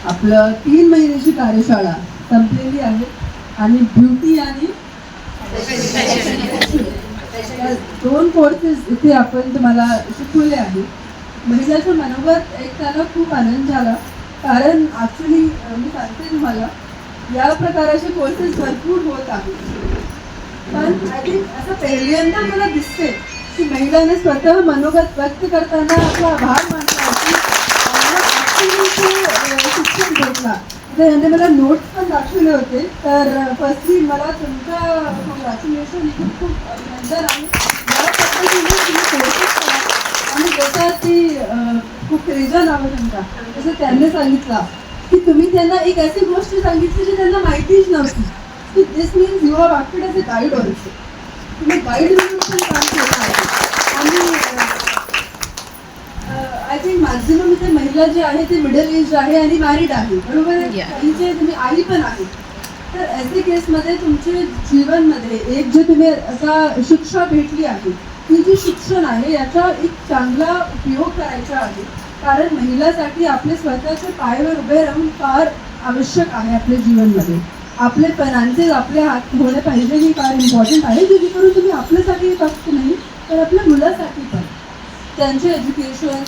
आपलं 3 महिन्याची कार्यशाळा संपलेली आहे आणि ब्युटी आणि या 2 कोर्सेस इथे आपण तुम्हाला शिकवले आहे. महिलाचं मनोगत ऐकताना खूप आनंद झाला, कारण ॲक्च्युली मी सांगते तुम्हाला या प्रकारचे कोर्सेस भरपूर होत आहेत. पण आय थिंक असं पहिल्यांदा मला दिसते की महिलांना स्वतः मनोगत व्यक्त करताना आपला आभार मानण्याची शिक्षण भेटला. त्यानंतर मला नोट्स पण दाखवले होते. तर फर्स्टली मला तुमचा कॉंग्रॅच्युलेशन, खूप खूप अभिनंदन आहे. या पद्धतीने तुम्ही कोर्सेस करा आणि जसं ती खूप रिझन हवं तुमचा, जसं त्यांनी सांगितलं की तुम्ही त्यांना एक अशी गोष्ट सांगितली जी त्यांना माहितीच नव्हती की this means you are acted as a guide also. तुम्ही गाईड म्हणून पण काम केलं आहे. आणि आय थिंक मॅक्झिमम इथे महिला जे आहे ते मिडल एज आहे आणि मॅरिड आहे, बरोबर आहे. काहींचे तुम्ही आई पण आहे. तर असे केसमध्ये तुमच्या जीवनमध्ये एक जे तुम्ही असा शिक्षा भेटली आहे, ती जी शिक्षण आहे याचा एक चांगला उपयोग करायचा आहे. कारण महिलासाठी आपले स्वतःच्या पायावर उभे राहून फार आवश्यक आहे आपल्या जीवनमध्ये. आपले पणांचे आपले हात होणे पाहिजे ही फार इम्पॉर्टंट आहे, जेणेकरून तुम्ही आपल्यासाठी फक्त नाही तर आपल्या मुलासाठी पण त्यांचे एज्युकेशन